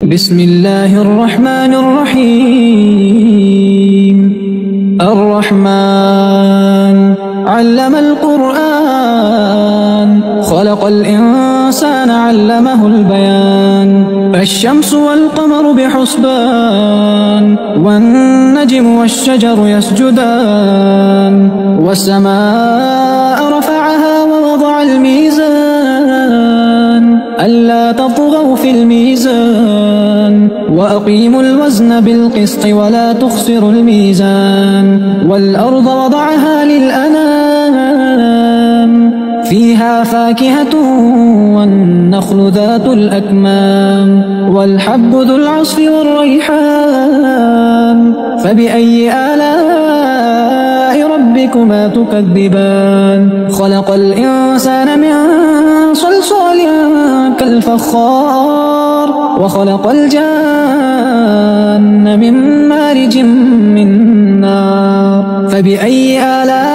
بسم الله الرحمن الرحيم. الرحمن علم القرآن خلق الإنسان علمه البيان. الشمس والقمر بحسبان والنجم والشجر يسجدان. والسماء رفعها ووضع الميزان ألا تطغوا في الميزان وأقيموا الوزن بالقسط ولا تخسروا الميزان. والأرض وضعها للأنام فيها فاكهة والنخل ذات الأكمام والحب ذو العصف والريحان. فبأي آلاء ربكما تكذبان؟ خلق الإنسان من صلصال كالفخار وخلق الجان من مارج من نار. فبأي آلاء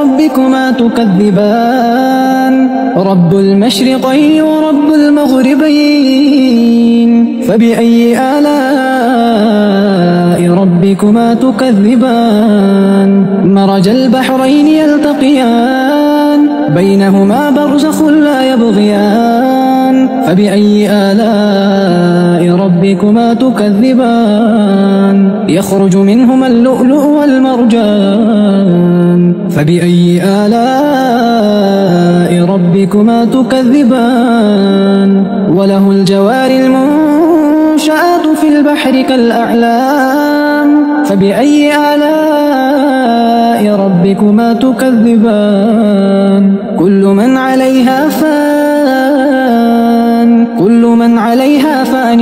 ربكما تكذبان؟ رب المشرقين ورب المغربين. فبأي آلاء ربكما تكذبان؟ مرج البحرين يلتقيان بينهما برزخ لا يبغيان. فبأي آلاء ربكما تكذبان؟ يخرج منهما اللؤلؤ والمرجان. فبأي آلاء ربكما تكذبان؟ وله الجوار المنشآت في البحر كالأعلام. فبأي آلاء ربكما تكذبان؟ كل من عليها فان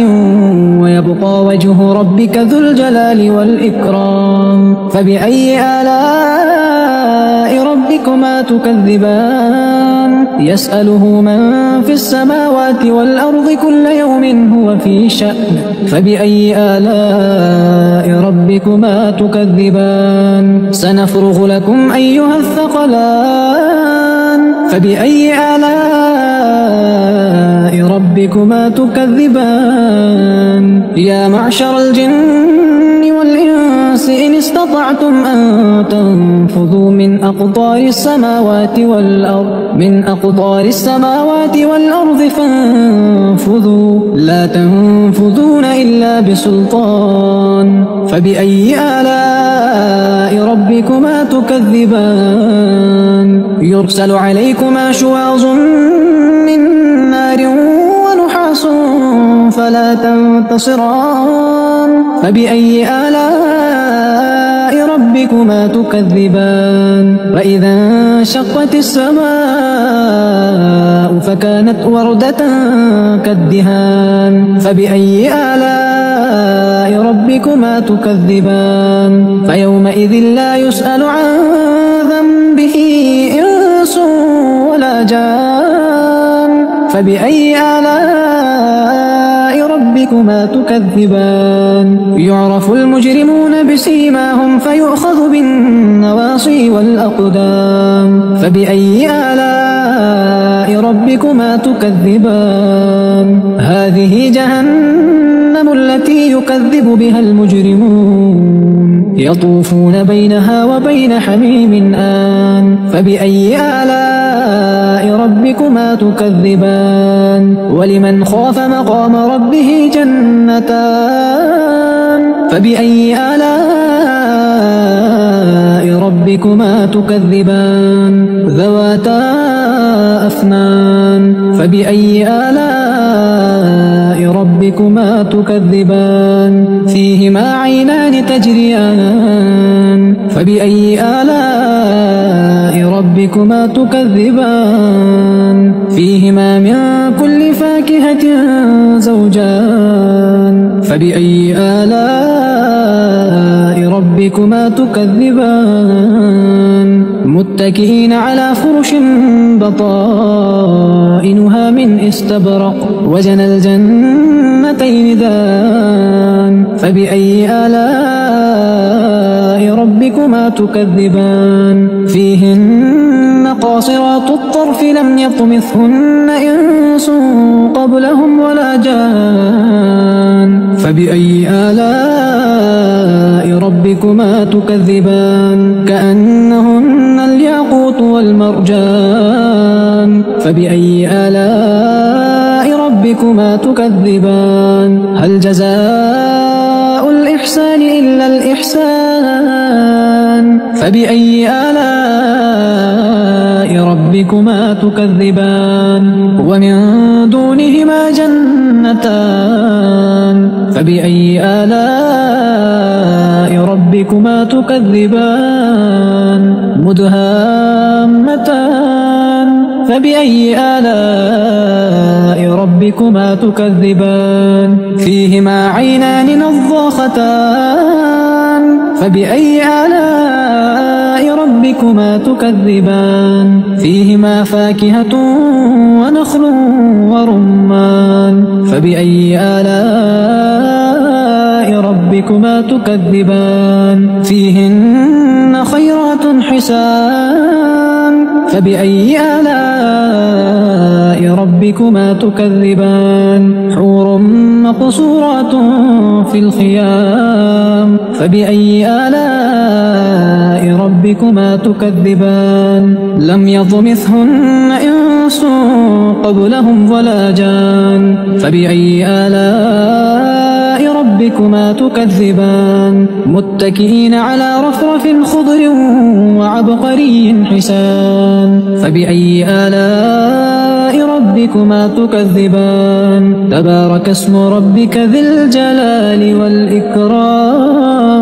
ويبقى وجه ربك ذو الجلال والإكرام. فبأي آلاء ربكما تكذبان؟ يسأله من في السماوات والأرض كل يوم هو في شأن. فبأي آلاء ربكما تكذبان؟ سنفرغ لكم أيها الثقلان. فبأي آلاء ربكما تكذبان؟ يا معشر الجن والإنس إن استطعتم أن تنفذوا من أقطار السماوات والأرض فانفذوا لا تنفذون إلا بسلطان. فبأي آلاء ربكما تكذبان؟ يرسل عليكما شواظ من نار ونحاس فلا تنتصران. فبأي آلاء ربكما تكذبان؟ فإذا انشقت السماء فكانت وردة كالدهان. فبأي آلاء ربكما تكذبان؟ فيومئذ لا يسأل عن ذنبه إنس ولا جان. فبأي آلاء ربكما تكذبان؟ يعرف المجرمون بسيماهم فيؤخذ بالنواصي والأقدام. فبأي آلاء ربكما تكذبان؟ هذه جهنم التي يكذب بها المجرمون يطوفون بينها وبين حميم آن. فبأي آلاء ربكما تكذبان؟ ولمن خاف مقام ربه جنتان. فبأي آلاء ربكما تكذبان؟ ذواتا أفنان. فبأي آلاء ربكما تكذبان؟ فيهما عينان تجريان. فبأي آلاء ربكما تكذبان؟ فيهما من كل فاكهة زوجان. فبأي آلاء ربكما تكذبان؟ متكئين على فرش بطائنها من استبرق وجنى الجنتين دان. فبأي آلاء ربكما تكذبان فيهن قاصرات الطرف لم يطمثهن إنس قبلهم ولا جان فبأي آلاء ربكما تكذبان كأنهن الياقوت والمرجان فبأي آلاء ربكما تكذبان هل جزاء الإحسان إلا الإحسان فبأي آلاء ربكما تكذبان ومن دونهما جنتان فبأي آلاء ربكما تكذبان مدهامتان فبأي آلاء ربكما تكذبان فيهما عينان نضاختان فبأي آلاء ربكما تكذبان فيهما فاكهة ونخل ورمان فبأي آلاء ربكما تكذبان فيهن خيرات حسان فبأي آلاء ربكما تكذبان حور مقصورات في الخيام فبأي آلاء ربكما تكذبان لم يطمثهن إنس قبلهم ولا جان فبأي آلاء ربكما تكذبان متكئين على رفرف خضر وعبقري حسان فبأي آلاء ربكما تكذبان تبارك اسم ربك ذي الجلال والإكرام